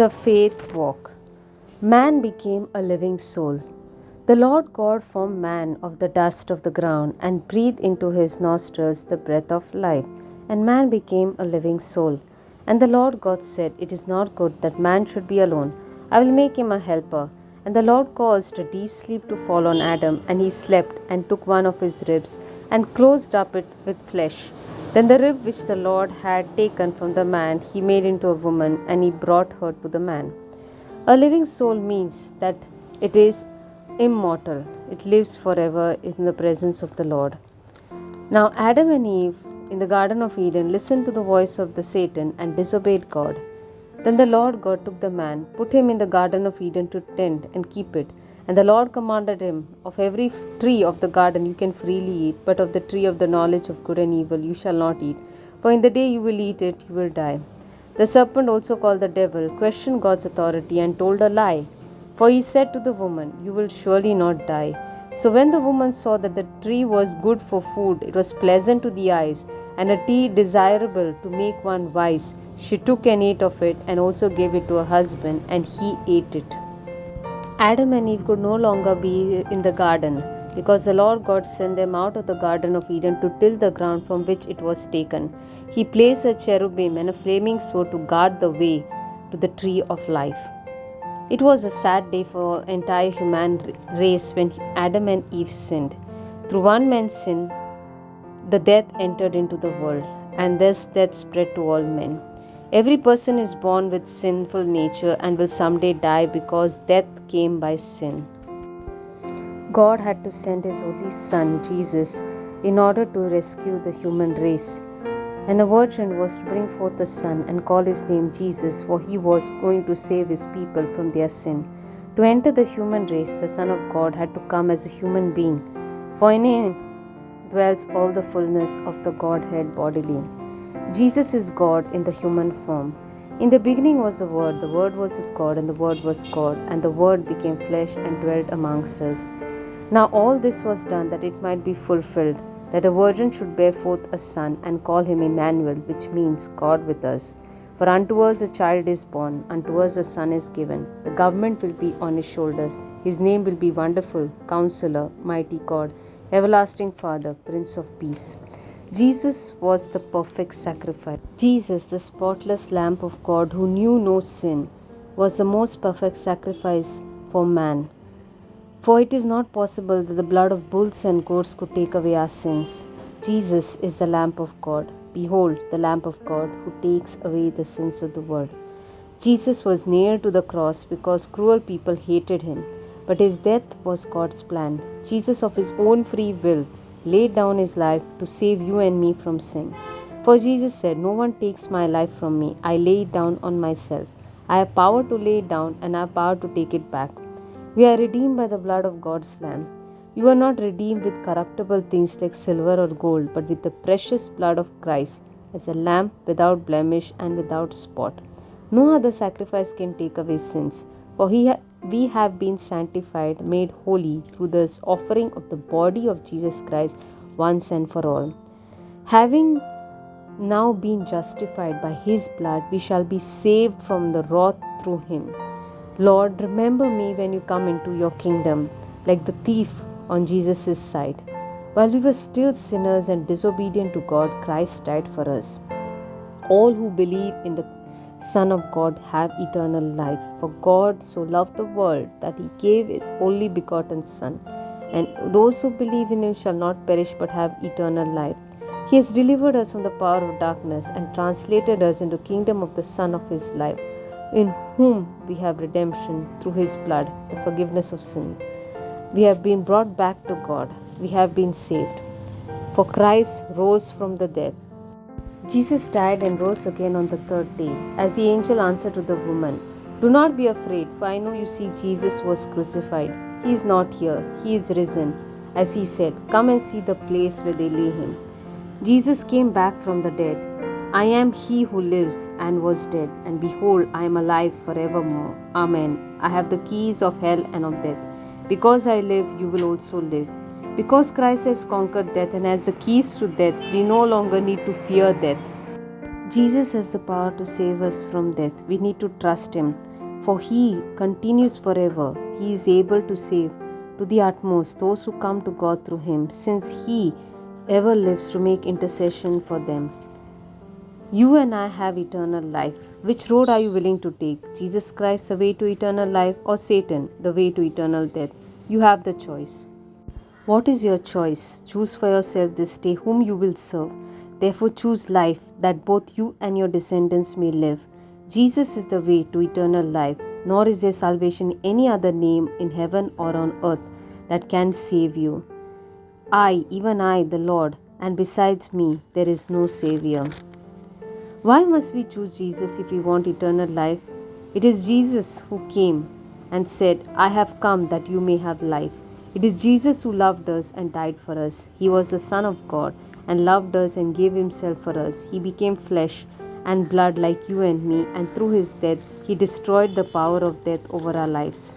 The Faith Walk. Man became a living soul. The Lord God formed man of the dust of the ground and breathed into his nostrils the breath of life, and man became a living soul. And the Lord God said, It is not good that man should be alone. I will make him a helper. And the Lord caused a deep sleep to fall on Adam, and he slept, and took one of his ribs, and closed up it with flesh. Then the rib which the Lord had taken from the man, he made into a woman, and he brought her to the man. A living soul means that it is immortal. It lives forever in the presence of the Lord. Now Adam and Eve in the Garden of Eden listened to the voice of the Satan and disobeyed God. Then the Lord God took the man, put him in the Garden of Eden to tend and keep it. And the Lord commanded him, Of every tree of the garden you can freely eat, but of the tree of the knowledge of good and evil you shall not eat. For in the day you will eat it, you will die. The serpent, also called the devil, questioned God's authority and told a lie. For he said to the woman, You will surely not die. So when the woman saw that the tree was good for food, it was pleasant to the eyes, and a tree desirable to make one wise, she took and ate of it, and also gave it to her husband, and he ate it. Adam and Eve could no longer be in the garden, because the Lord God sent them out of the Garden of Eden to till the ground from which it was taken. He placed a cherubim and a flaming sword to guard the way to the tree of life. It was a sad day for the entire human race when Adam and Eve sinned. Through one man's sin, the death entered into the world, and thus death spread to all men. Every person is born with sinful nature and will someday die because death came by sin. God had to send his only Son, Jesus, in order to rescue the human race. And a virgin was to bring forth a son and call his name Jesus, for he was going to save his people from their sin. To enter the human race, the Son of God had to come as a human being, for in him dwells all the fullness of the Godhead bodily. Jesus is God in the human form. In the beginning was the Word was with God, and the Word was God, and the Word became flesh and dwelt amongst us. Now all this was done that it might be fulfilled, that a virgin should bear forth a son, and call him Emmanuel, which means God with us. For unto us a child is born, unto us a son is given. The government will be on his shoulders. His name will be Wonderful, Counselor, Mighty God, Everlasting Father, Prince of Peace. Jesus was the perfect sacrifice. Jesus, the spotless Lamb of God who knew no sin, was the most perfect sacrifice for man. For it is not possible that the blood of bulls and goats could take away our sins. Jesus is the Lamb of God. Behold, the Lamb of God who takes away the sins of the world. Jesus was nailed to the cross because cruel people hated him, but his death was God's plan. Jesus, of his own free will, laid down his life to save you and me from sin. For Jesus said, No one takes my life from me. I lay it down on myself. I have power to lay it down, and I have power to take it back. We are redeemed by the blood of God's Lamb. You are not redeemed with corruptible things like silver or gold, but with the precious blood of Christ, as a lamb without blemish and without spot. No other sacrifice can take away sins, for we have been sanctified, made holy through the offering of the body of Jesus Christ once and for all. Having now been justified by his blood, we shall be saved from the wrath through him. Lord, remember me when you come into your kingdom, like the thief on Jesus' side. While we were still sinners and disobedient to God, Christ died for us. All who believe in the Son of God have eternal life. For God so loved the world that he gave his only begotten Son, and those who believe in him shall not perish but have eternal life. He has delivered us from the power of darkness and translated us into the kingdom of the Son of his life, in whom we have redemption through his blood, the forgiveness of sin. We have been brought back to God. We have been saved. For Christ rose from the dead. Jesus died and rose again on the third day. As the angel answered to the woman, Do not be afraid, for I know you see Jesus was crucified. He is not here. He is risen. As he said, Come and see the place where they lay him. Jesus came back from the dead. I am he who lives and was dead, and behold, I am alive forevermore. Amen. I have the keys of hell and of death. Because I live, you will also live. Because Christ has conquered death and has the keys to death, we no longer need to fear death. Jesus has the power to save us from death. We need to trust him. For He continues forever. He is able to save to the utmost those who come to God through Him, since He ever lives to make intercession for them. You and I have eternal life. Which road are you willing to take? Jesus Christ, the way to eternal life, or Satan, the way to eternal death? You have the choice. What is your choice? Choose for yourself this day whom you will serve. Therefore, choose life, that both you and your descendants may live. Jesus is the way to eternal life, nor is there salvation in any other name in heaven or on earth that can save you. I, even I, the Lord, and besides me, there is no Savior. Why must we choose Jesus if we want eternal life? It is Jesus who came and said, I have come that you may have life. It is Jesus who loved us and died for us. He was the Son of God and loved us and gave Himself for us. He became flesh and blood like you and me, and through His death, He destroyed the power of death over our lives.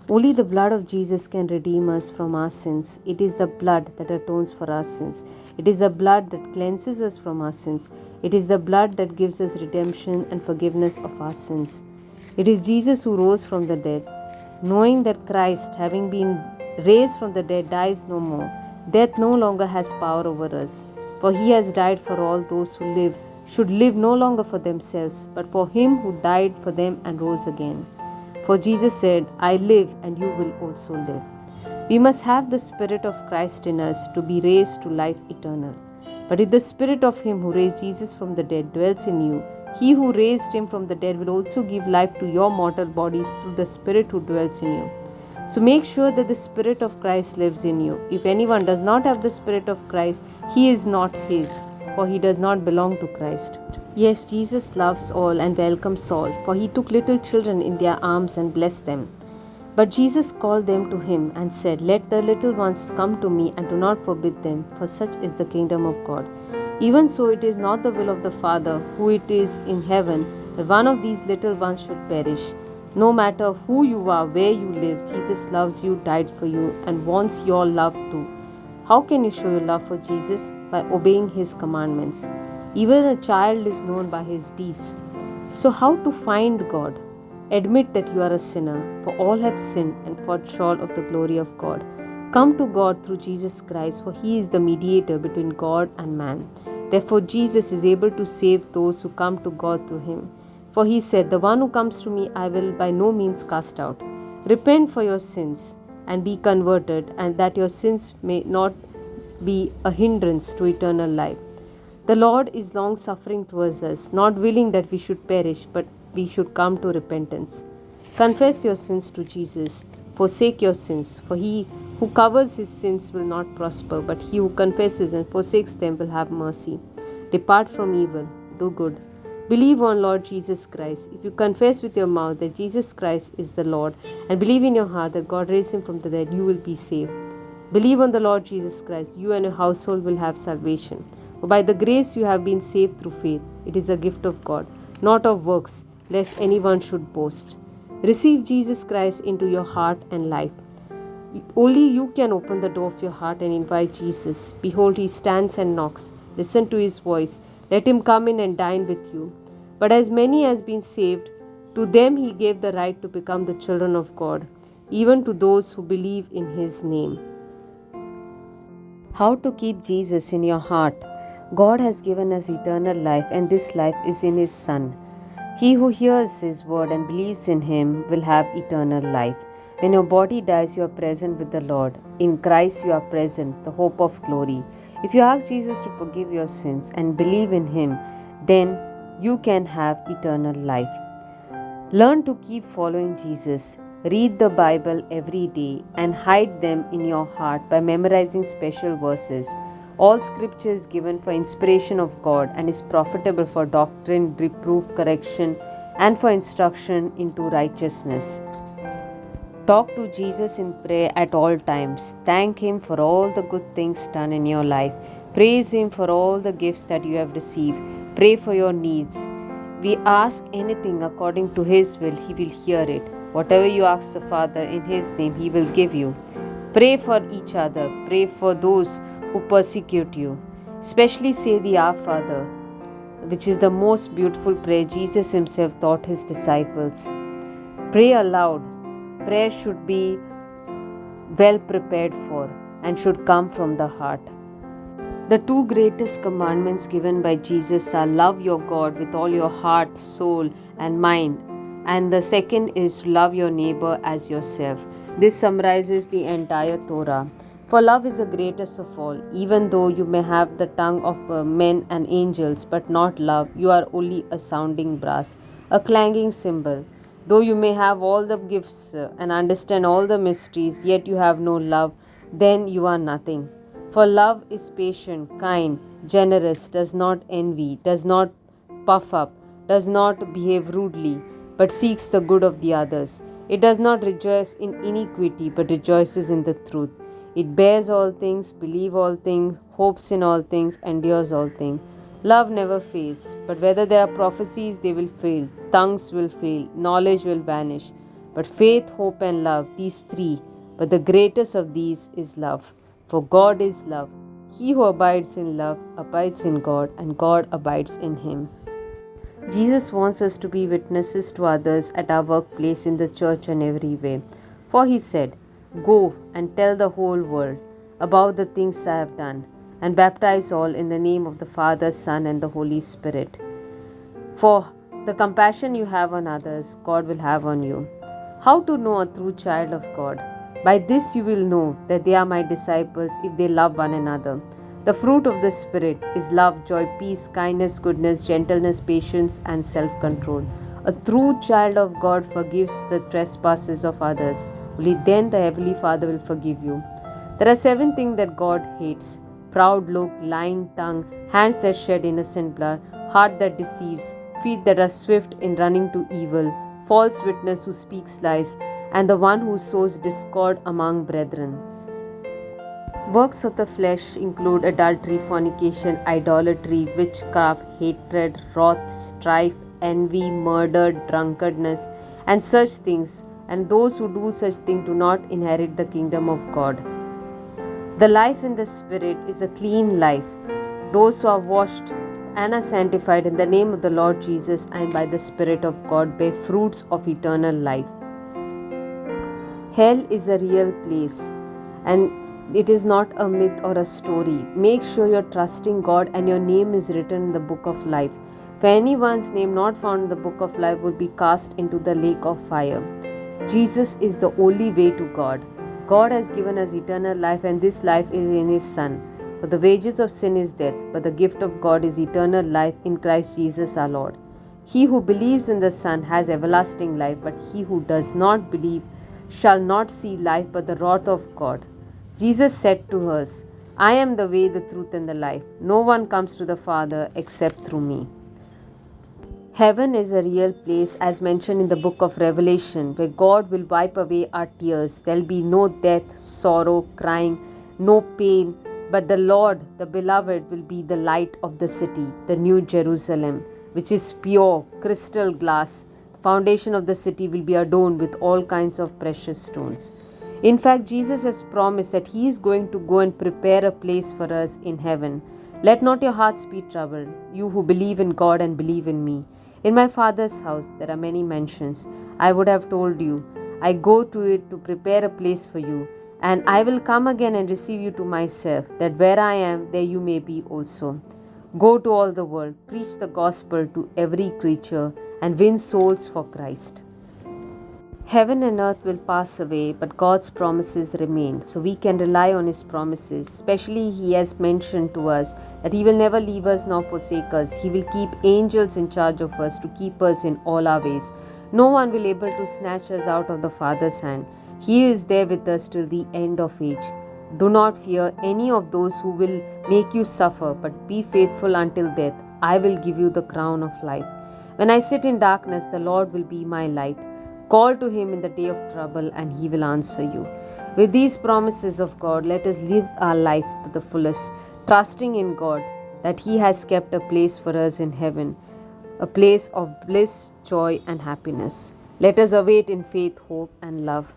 Only the blood of Jesus can redeem us from our sins. It is the blood that atones for our sins. It is the blood that cleanses us from our sins. It is the blood that gives us redemption and forgiveness of our sins. It is Jesus who rose from the dead. Knowing that Christ, having been raised from the dead, dies no more, death no longer has power over us. For He has died for all those who live, should live no longer for themselves, but for Him who died for them and rose again. For Jesus said, I live and you will also live. We must have the Spirit of Christ in us to be raised to life eternal. But if the Spirit of Him who raised Jesus from the dead dwells in you, He who raised Him from the dead will also give life to your mortal bodies through the Spirit who dwells in you. So make sure that the Spirit of Christ lives in you. If anyone does not have the Spirit of Christ, he is not His, for he does not belong to Christ. Yes, Jesus loves all and welcomes all, for He took little children in their arms and blessed them. But Jesus called them to Him and said, Let the little ones come to me, and do not forbid them, for such is the kingdom of God. Even so, it is not the will of the Father, who it is in heaven, that one of these little ones should perish. No matter who you are, where you live, Jesus loves you, died for you, and wants your love too. How can you show your love for Jesus? By obeying His commandments. Even a child is known by his deeds. So, how to find God? Admit that you are a sinner, for all have sinned and fall short of the glory of God. Come to God through Jesus Christ, for He is the mediator between God and man. Therefore, Jesus is able to save those who come to God through Him. For He said, The one who comes to me I will by no means cast out. Repent for your sins and be converted, and that your sins may not be a hindrance to eternal life. The Lord is long suffering towards us, not willing that we should perish, but we should come to repentance. Confess your sins to Jesus. Forsake your sins, for he who covers his sins will not prosper, but he who confesses and forsakes them will have mercy. Depart from evil, do good. Believe on Lord Jesus Christ. If you confess with your mouth that Jesus Christ is the Lord, and believe in your heart that God raised Him from the dead, you will be saved. Believe on the Lord Jesus Christ, you and your household will have salvation. For by the grace you have been saved through faith. It is a gift of God, not of works, lest anyone should boast. Receive Jesus Christ into your heart and life. Only you can open the door of your heart and invite Jesus. Behold, He stands and knocks. Listen to His voice. Let Him come in and dine with you. But as many as been saved, to them He gave the right to become the children of God, even to those who believe in His name. How to keep Jesus in your heart? God has given us eternal life, and this life is in His Son. He who hears His word and believes in Him will have eternal life. When your body dies, you are present with the Lord. In Christ you are present, the hope of glory. If you ask Jesus to forgive your sins and believe in Him, then you can have eternal life. Learn to keep following Jesus. Read the Bible every day and hide them in your heart by memorizing special verses. All scripture is given for inspiration of God and is profitable for doctrine, reproof, correction, and for instruction into righteousness. Talk to Jesus in prayer at all times. Thank Him for all the good things done in your life. Praise Him for all the gifts that you have received. Pray for your needs. We ask anything according to His will, He will hear it. Whatever you ask the Father in His name, He will give you. Pray for each other. Pray for those who persecute you. Especially say the Our Father, which is the most beautiful prayer Jesus Himself taught His disciples. Pray aloud. Prayer should be well prepared for and should come from the heart. The two greatest commandments given by Jesus are love your God with all your heart, soul, and mind, and the second is to love your neighbor as yourself. This summarizes the entire Torah. For love is the greatest of all. Even though you may have the tongue of men and angels, but not love, you are only a sounding brass, a clanging cymbal. Though you may have all the gifts and understand all the mysteries, yet you have no love, then you are nothing. For love is patient, kind, generous, does not envy, does not puff up, does not behave rudely, but seeks the good of the others. It does not rejoice in iniquity, but rejoices in the truth. It bears all things, believes all things, hopes in all things, endures all things. Love never fails, but whether there are prophecies, they will fail, tongues will fail, knowledge will vanish. But faith, hope, and love, these three, but the greatest of these is love. For God is love. He who abides in love abides in God, and God abides in him. Jesus wants us to be witnesses to others at our workplace, in the church, and every way. For he said, "Go and tell the whole world about the things I have done, and baptize all in the name of the Father, Son, and the Holy Spirit." For the compassion you have on others, God will have on you. How to know a true child of God? By this you will know that they are my disciples, if they love one another. The fruit of the Spirit is love, joy, peace, kindness, goodness, gentleness, patience, and self-control. A true child of God forgives the trespasses of others. Only then the Heavenly Father will forgive you. There are 7 things that God hates: proud look, lying tongue, hands that shed innocent blood, heart that deceives, feet that are swift in running to evil, false witness who speaks lies, and the one who sows discord among brethren. Works of the flesh include adultery, fornication, idolatry, witchcraft, hatred, wrath, strife, envy, murder, drunkenness, and such things, and those who do such things do not inherit the kingdom of God. The life in the Spirit is a clean life. Those who are washed and are sanctified in the name of the Lord Jesus and by the Spirit of God bear fruits of eternal life. Hell is a real place, and it is not a myth or a story. Make sure you're trusting God and your name is written in the book of life. For anyone's name not found in the book of life will be cast into the lake of fire. Jesus is the only way to God. God has given us eternal life, and this life is in His Son. For the wages of sin is death, but the gift of God is eternal life in Christ Jesus our Lord. He who believes in the Son has everlasting life, but he who does not believe shall not see life but the wrath of God. Jesus said to us, "I am the way, the truth, and the life. No one comes to the Father except through me." Heaven is a real place, as mentioned in the book of Revelation, where God will wipe away our tears. There will be no death, sorrow, crying, no pain, but the Lord, the Beloved, will be the light of the city, the New Jerusalem, which is pure crystal glass. The foundation of the city will be adorned with all kinds of precious stones. In fact, Jesus has promised that He is going to go and prepare a place for us in heaven. Let not your hearts be troubled, you who believe in God and believe in me. In my Father's house there are many mansions. I would have told you, I go to it to prepare a place for you, and I will come again and receive you to myself, that where I am, there you may be also. Go to all the world, preach the gospel to every creature, and win souls for Christ. Heaven and earth will pass away, but God's promises remain, so we can rely on His promises. Especially, He has mentioned to us that He will never leave us nor forsake us. He will keep angels in charge of us to keep us in all our ways. No one will be able to snatch us out of the Father's hand. He is there with us till the end of age. Do not fear any of those who will make you suffer, but be faithful until death. I will give you the crown of life. When I sit in darkness, the Lord will be my light. Call to Him in the day of trouble, and He will answer you. With these promises of God, let us live our life to the fullest, trusting in God that He has kept a place for us in heaven, a place of bliss, joy, and happiness. Let us await in faith, hope, and love.